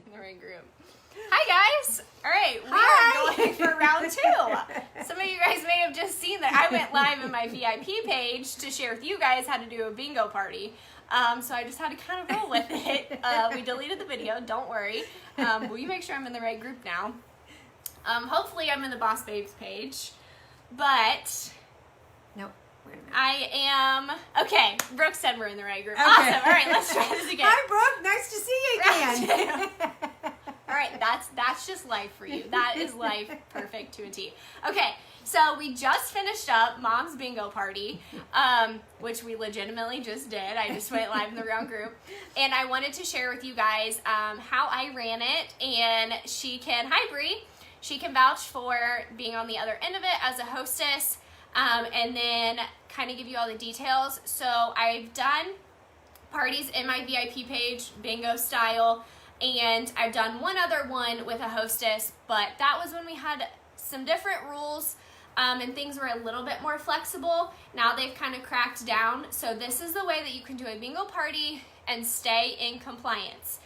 in the right group. Hi guys! Alright, we are going for round 2. Some of you guys may have just seen that I went live in my VIP page to share with you guys how to do a bingo party. So I just had to kind of roll with it. We deleted the video, don't worry. Will you make sure I'm in the right group now? Hopefully I'm in the Boss Babes page. But nope. I am, okay, Brooke said we're in the right group. Okay. Awesome. All right, let's try this again. Hi, Brooke. Nice to see you again. All right, that's just life for you. That is life perfect to a T. Okay, so we just finished up Mom's bingo party, which we legitimately just did. I just went live in the round group. And I wanted to share with you guys how I ran it. And hi Bree, she can vouch for being on the other end of it as a hostess. And then kind of give you all the details. So I've done parties in my VIP page, bingo style, and I've done one other one with a hostess, but that was when we had some different rules and things were a little bit more flexible. Now they've kind of cracked down. So this is the way that you can do a bingo party and stay in compliance.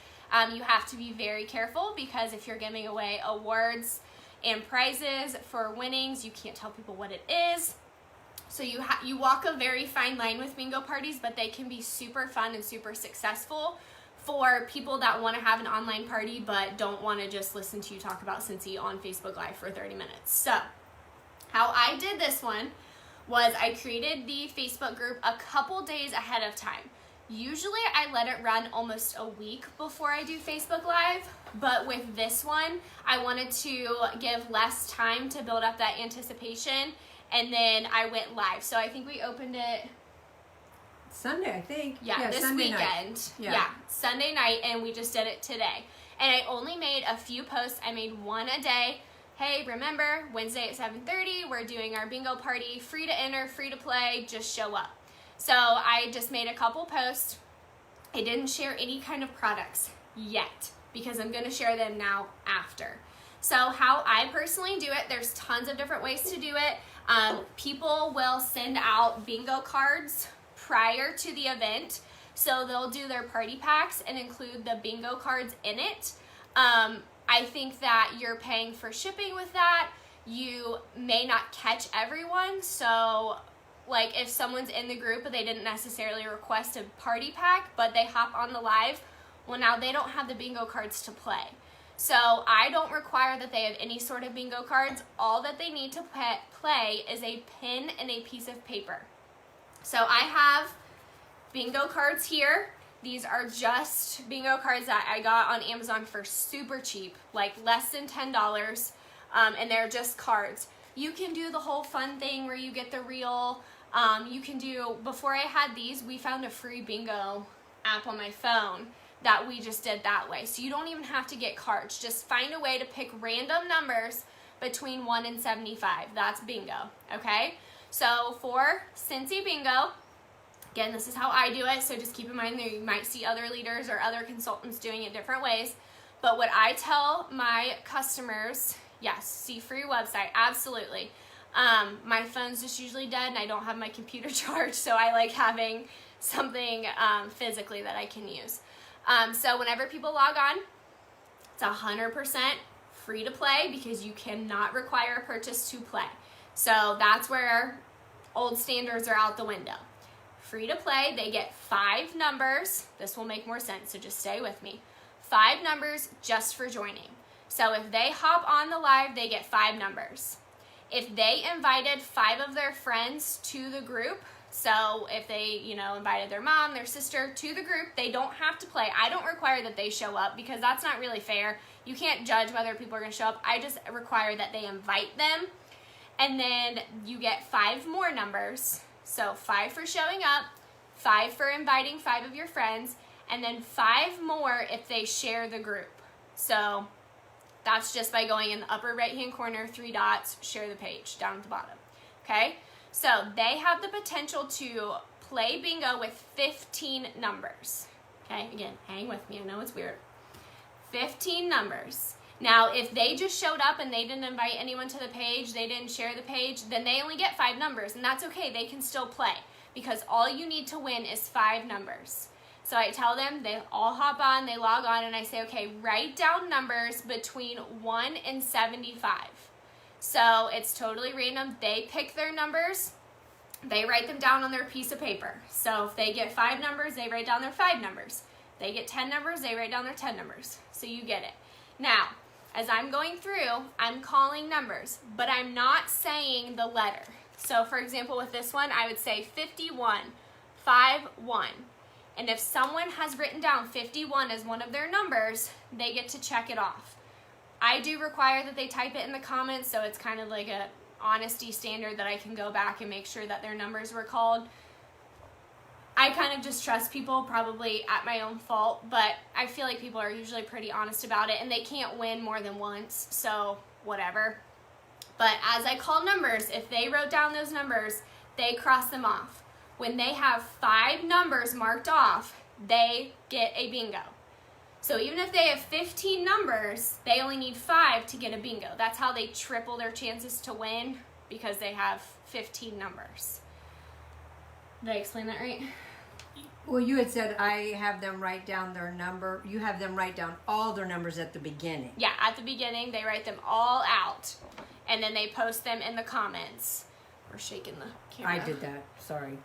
You have to be very careful because if you're giving away awards and prizes for winnings, you can't tell people what it is. So you walk a very fine line with bingo parties, but they can be super fun and super successful for people that want to have an online party but don't want to just listen to you talk about Cincy on Facebook Live for 30 minutes. So how I did this one was I created the Facebook group a couple days ahead of time. Usually I let it run almost a week before I do Facebook Live, but with this one, I wanted to give less time to build up that anticipation, and then I went live. So I think we opened it Sunday, I think. Yeah, this Sunday weekend. Night. Yeah, Sunday night, and we just did it today. And I only made a few posts. I made one a day. Hey, remember, Wednesday at 7:30, we're doing our bingo party. Free to enter, free to play, just show up. So I just made a couple posts. I didn't share any kind of products yet because I'm going to share them now after. So how I personally do it, there's tons of different ways to do it. People will send out bingo cards prior to the event. So they'll do their party packs and include the bingo cards in it. I think that you're paying for shipping with that. You may not catch everyone. So like if someone's in the group but they didn't necessarily request a party pack, but they hop on the live, well now they don't have the bingo cards to play. So I don't require that they have any sort of bingo cards. All that they need to play is a pen and a piece of paper. So I have bingo cards here. These are just bingo cards that I got on Amazon for super cheap, like less than $10, and they're just cards. You can do the whole fun thing where you get the reel. You can do, before I had these, we found a free bingo app on my phone that we just did that way. So you don't even have to get cards. Just find a way to pick random numbers between 1 and 75. That's bingo, okay? So for Cincy Bingo, again, this is how I do it, so just keep in mind that you might see other leaders or other consultants doing it different ways. But what I tell my customers, yes, see free website, absolutely. My phone's just usually dead and I don't have my computer charged, so I like having something physically that I can use. So whenever people log on, it's 100% free to play because you cannot require a purchase to play. So that's where old standards are out the window. Free to play, they get 5 numbers. This will make more sense, so just stay with me. 5 numbers just for joining. So if they hop on the live, they get 5 numbers. If they invited 5 of their friends to the group, so if they, invited their mom, their sister to the group, they don't have to play. I don't require that they show up because that's not really fair. You can't judge whether people are going to show up. I just require that they invite them. And then you get 5 more numbers. So 5 for showing up, 5 for inviting 5 of your friends, and then 5 more if they share the group. So that's just by going in the upper right-hand corner, 3 dots, share the page down at the bottom. Okay? So they have the potential to play bingo with 15 numbers. Okay? Again, hang with me. I know it's weird. 15 numbers. Now, if they just showed up and they didn't invite anyone to the page, they didn't share the page, then they only get 5 numbers, and that's okay. They can still play because all you need to win is 5 numbers. So I tell them, they all hop on, they log on, and I say, okay, write down numbers between 1 and 75. So it's totally random. They pick their numbers. They write them down on their piece of paper. So if they get 5 numbers, they write down their 5 numbers. They get 10 numbers, they write down their 10 numbers. So you get it. Now, as I'm going through, I'm calling numbers, but I'm not saying the letter. So for example, with this one, I would say 51, 5, 1. And if someone has written down 51 as one of their numbers, they get to check it off. I do require that they type it in the comments, so it's kind of like a honesty standard that I can go back and make sure that their numbers were called. I kind of just trust people, probably at my own fault, but I feel like people are usually pretty honest about it, and they can't win more than once, so whatever. But as I call numbers, if they wrote down those numbers, they cross them off. When they have 5 numbers marked off, they get a bingo. So even if they have 15 numbers, they only need 5 to get a bingo. That's how they triple their chances to win, because they have 15 numbers. Did I explain that right? Well, you had said I have them write down their number. You have them write down all their numbers at the beginning. Yeah, at the beginning, they write them all out, and then they post them in the comments. We're shaking the camera. I did that. Sorry.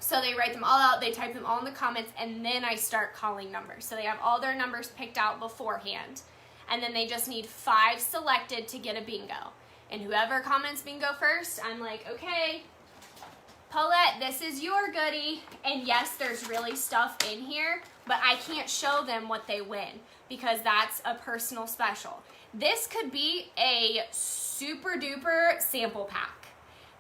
So they write them all out, they type them all in the comments, and then I start calling numbers. So they have all their numbers picked out beforehand, and then they just need 5 selected to get a bingo. And whoever comments bingo first, I'm like, okay, Paulette, this is your goodie. And yes, there's really stuff in here, but I can't show them what they win because that's a personal special. This could be a super duper sample pack.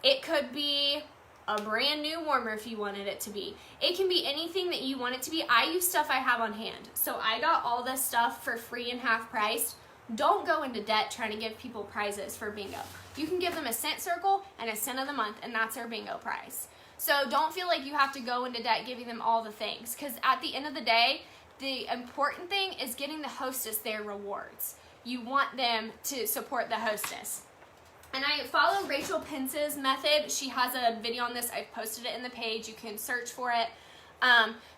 It could be a brand new warmer if you wanted it to be. It can be anything that you want it to be. I use stuff I have on hand. So I got all this stuff for free and half price. Don't go into debt trying to give people prizes for bingo. You can give them a cent circle and a cent of the month, and that's their bingo prize. So don't feel like you have to go into debt giving them all the things, because at the end of the day, the important thing is getting the hostess their rewards. You want them to support the hostess. And I follow Rachel Pence's method. She has a video on this. I've posted it in the page. You can search for it.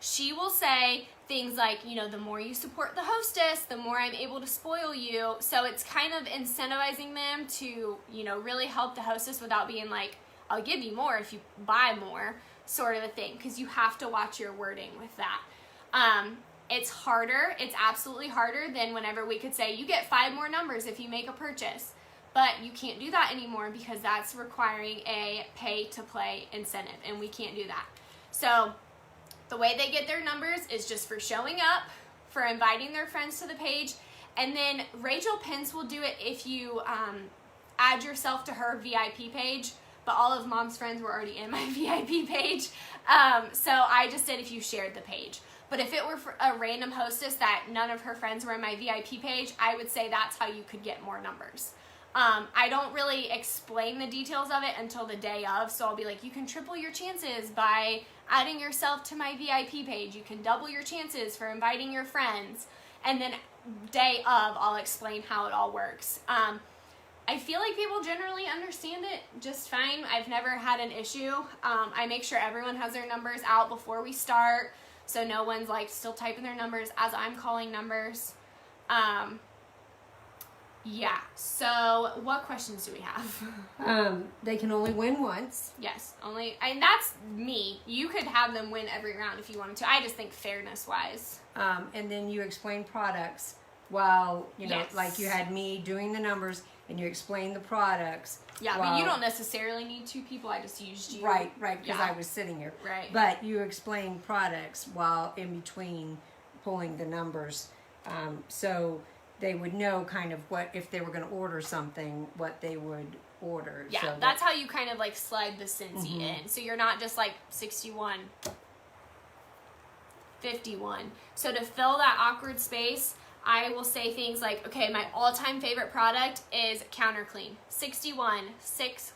She will say things like, you know, the more you support the hostess, the more I'm able to spoil you. So it's kind of incentivizing them to, you know, really help the hostess without being like, I'll give you more if you buy more, sort of a thing, because you have to watch your wording with that. It's harder. It's absolutely harder than whenever we could say, you get 5 more numbers if you make a purchase. But you can't do that anymore because that's requiring a pay-to-play incentive, and we can't do that. So the way they get their numbers is just for showing up, for inviting their friends to the page, and then Rachel Pence will do it if you add yourself to her VIP page, but all of Mom's friends were already in my VIP page. So I just did if you shared the page. But if it were for a random hostess that none of her friends were in my VIP page, I would say that's how you could get more numbers. I don't really explain the details of it until the day of, so I'll be like, you can triple your chances by adding yourself to my VIP page. You can double your chances for inviting your friends. And then day of, I'll explain how it all works. I feel like people generally understand it just fine. I've never had an issue. I make sure everyone has their numbers out before we start, so no one's like still typing their numbers as I'm calling numbers. Yeah, so what questions do we have? They can only win once. Yes, only, and that's me. You could have them win every round if you wanted to. I just think fairness-wise. And then you explain products while, you know, Yes. like you had me doing the numbers and you explain the products. Yeah, while, but you don't necessarily need 2 people. I just used you. Right, because Yeah. I was sitting here. Right. But you explain products while in between pulling the numbers. So they would know kind of what, if they were going to order something, what they would order. Yeah, so that's how you kind of like slide the Cincy in. So you're not just like 61, 51. So to fill that awkward space, I will say things like, okay, my all-time favorite product is Counter Clean, 61, 6-1.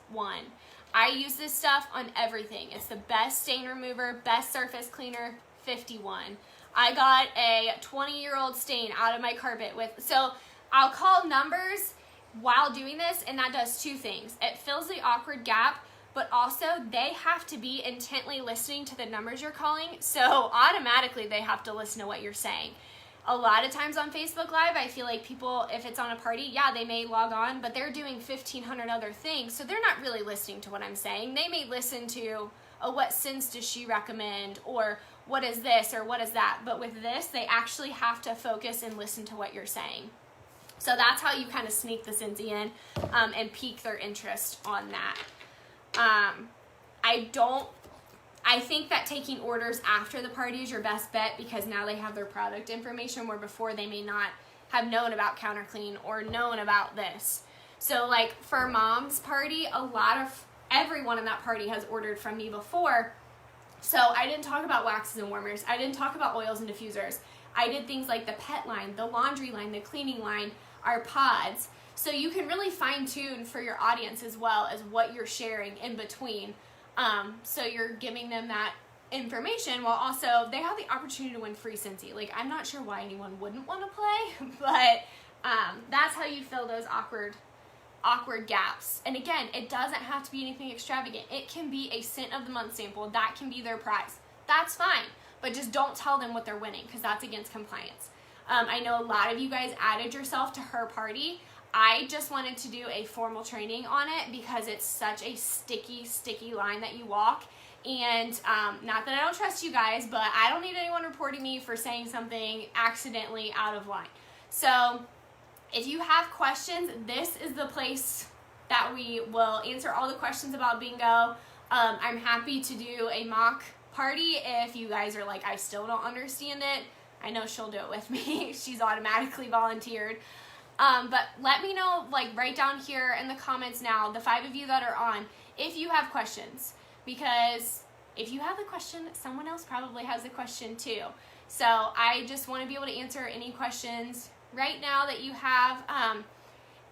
I use this stuff on everything. It's the best stain remover, best surface cleaner, 51. I got a 20-year-old stain out of my carpet with, so I'll call numbers while doing this, and that does 2 things. It fills the awkward gap, but also they have to be intently listening to the numbers you're calling, so automatically they have to listen to what you're saying. A lot of times on Facebook Live, I feel like people, if it's on a party, yeah, they may log on, but they're doing 1,500 other things, so they're not really listening to what I'm saying. They may listen to, oh, what scents does she recommend, or what is this, or what is that, but with this, they actually have to focus and listen to what you're saying. So that's how you kind of sneak the Scentsy in and pique their interest on that. I think that taking orders after the party is your best bet, because now they have their product information, where before they may not have known about CounterClean or known about this. So like for Mom's party, everyone in that party has ordered from me before. So I didn't talk about waxes and warmers. I didn't talk about oils and diffusers. I did things like the pet line, the laundry line, the cleaning line, our pods. So you can really fine tune for your audience as well as what you're sharing in between. So you're giving them that information while also they have the opportunity to win free Scentsy. Like, I'm not sure why anyone wouldn't want to play, but that's how you fill those awkward gaps. And again, it doesn't have to be anything extravagant. It can be a scent of the month sample. That can be their prize. That's fine, but just don't tell them what they're winning, because that's against compliance. I know a lot of you guys added yourself to her party. I just wanted to do a formal training on it because it's such a sticky line that you walk. And not that I don't trust you guys, but I don't need anyone reporting me for saying something accidentally out of line. So if you have questions, this is the place that we will answer all the questions about bingo. I'm happy to do a mock party if you guys are like, I still don't understand it. I know she'll do it with me. She's automatically volunteered. But let me know, like, right down here in the comments now, the 5 of you that are on, if you have questions. Because if you have a question, someone else probably has a question too. So I just want to be able to answer any questions right now that you have.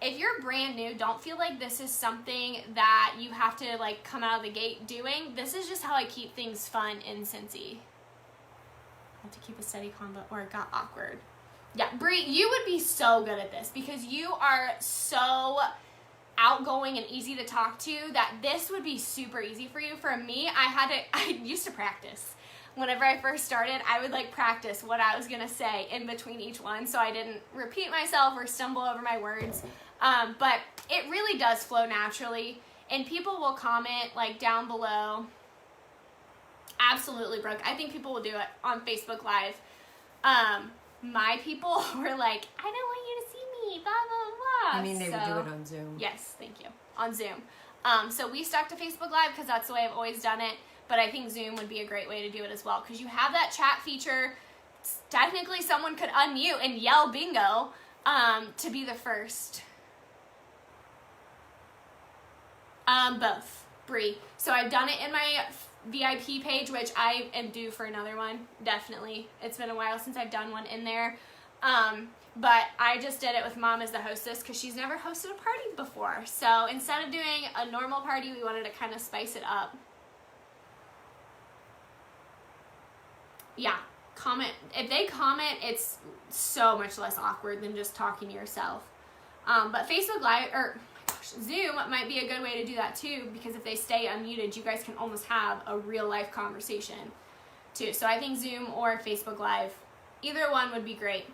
If you're brand new, don't feel like this is something that you have to, like, come out of the gate doing. This is just how I keep things fun in Scentsy. I have to keep a steady combo, or it got awkward. Yeah, Bree, you would be so good at this because you are so outgoing and easy to talk to that this would be super easy for you. For me, I used to practice. Whenever I first started, I would like practice what I was gonna say in between each one so I didn't repeat myself or stumble over my words. But it really does flow naturally, and people will comment like down below. Absolutely, Brooke. I think people will do it on Facebook Live. My people were like, I don't want you to see me, blah, blah, blah. I mean, they would do it on Zoom. Yes, thank you. On Zoom. So we stuck to Facebook Live because that's the way I've always done it. But I think Zoom would be a great way to do it as well, because you have that chat feature. Technically, someone could unmute and yell bingo to be the first. Both, Bree. So I've done it in my VIP page, which I am due for another one, definitely. It's been a while since I've done one in there. But I just did it with Mom as the hostess because she's never hosted a party before. So instead of doing a normal party, we wanted to kind of spice it up. Yeah, comment. If they comment, it's so much less awkward than just talking to yourself. But Facebook Live, Zoom might be a good way to do that too, because if they stay unmuted, you guys can almost have a real life conversation too. So I think Zoom or Facebook Live, either one would be great.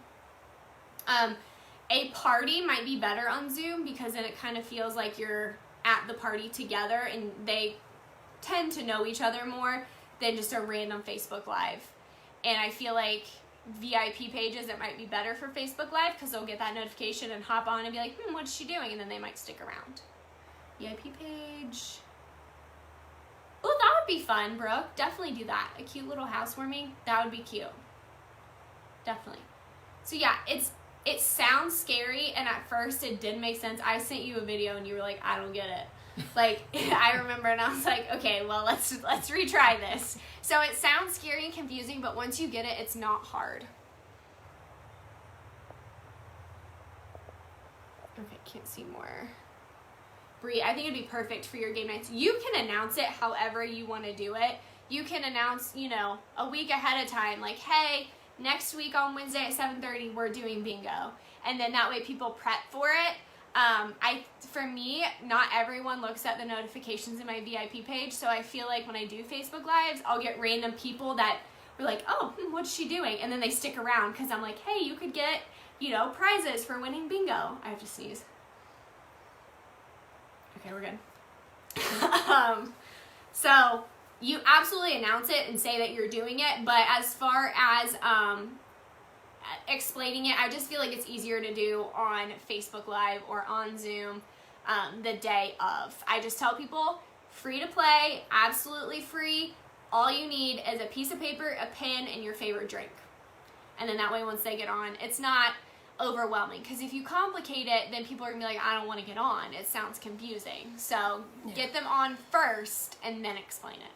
A party might be better on Zoom because then it kind of feels like you're at the party together and they tend to know each other more than just a random Facebook Live. And I feel like VIP pages, it might be better for Facebook Live because they'll get that notification and hop on and be like, what's she doing? And then they might stick around. VIP page. Oh, that would be fun, Brooke. Definitely do that. A cute little housewarming. That would be cute. Definitely. So yeah, it sounds scary, and at first it didn't make sense. I sent you a video and you were like, I don't get it. Like, I remember, and I was like, okay, well, let's retry this. So it sounds scary and confusing, but once you get it, it's not hard. Okay, can't see more. Bree, I think it'd be perfect for your game nights. You can announce it however you want to do it. You can announce, a week ahead of time, like, hey, next week on Wednesday at 7:30, we're doing bingo. And then that way people prep for it. For me, not everyone looks at the notifications in my VIP page, so I feel like when I do Facebook Lives, I'll get random people that were like, oh, what's she doing? And then they stick around because I'm like, hey, you could get, prizes for winning bingo. I have to sneeze. Okay, we're good. So you absolutely announce it and say that you're doing it, but as far as explaining it, I just feel like it's easier to do on Facebook Live or on Zoom the day of. I just tell people, free to play, absolutely free. All you need is a piece of paper, a pen, and your favorite drink. And then that way, once they get on, it's not overwhelming. Because if you complicate it, then people are going to be like, I don't want to get on. It sounds confusing. So get them on first and then explain it.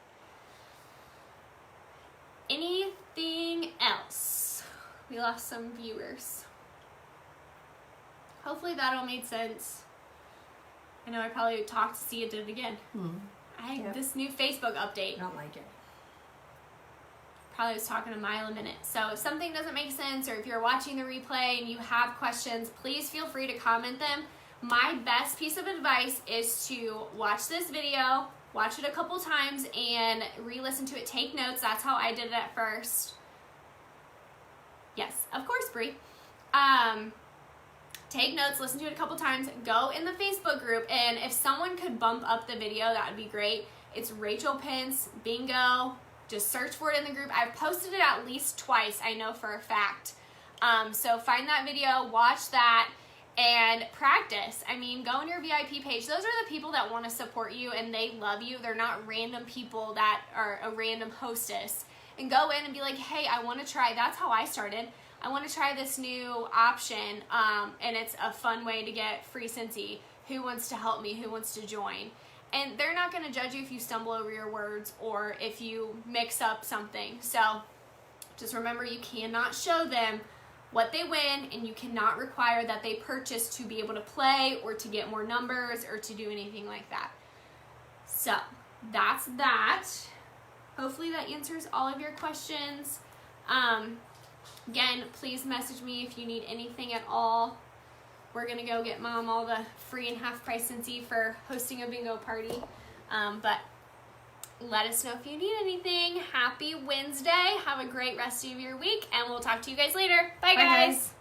Anything else? We lost some viewers. Hopefully that all made sense. I know I probably talked to see it did it again. This new Facebook update. I don't like it. Probably was talking a mile a minute. So if something doesn't make sense, or if you're watching the replay and you have questions, please feel free to comment them. My best piece of advice is to watch this video, watch it a couple times, and re-listen to it. Take notes. That's how I did it at first. Yes, of course, Brie. Take notes, listen to it a couple times, go in the Facebook group, and if someone could bump up the video, that would be great. It's Rachel Pence Bingo. Just search for it in the group. I've posted it at least twice, I know for a fact. So find that video, watch that, and practice. I mean, go on your VIP page. Those are the people that want to support you and they love you. They're not random people that are a random hostess. And go in and be like, hey, I want to try. That's how I started. I want to try this new option, and it's a fun way to get free Scentsy. Who wants to help me? Who wants to join? And they're not going to judge you if you stumble over your words or if you mix up something. So just remember, you cannot show them what they win, and you cannot require that they purchase to be able to play or to get more numbers or to do anything like that. So that's that. Hopefully that answers all of your questions. Again, please message me if you need anything at all. We're going to go get Mom all the free and half price Scentsy for hosting a bingo party. But let us know if you need anything. Happy Wednesday. Have a great rest of your week, and we'll talk to you guys later. Bye, guys.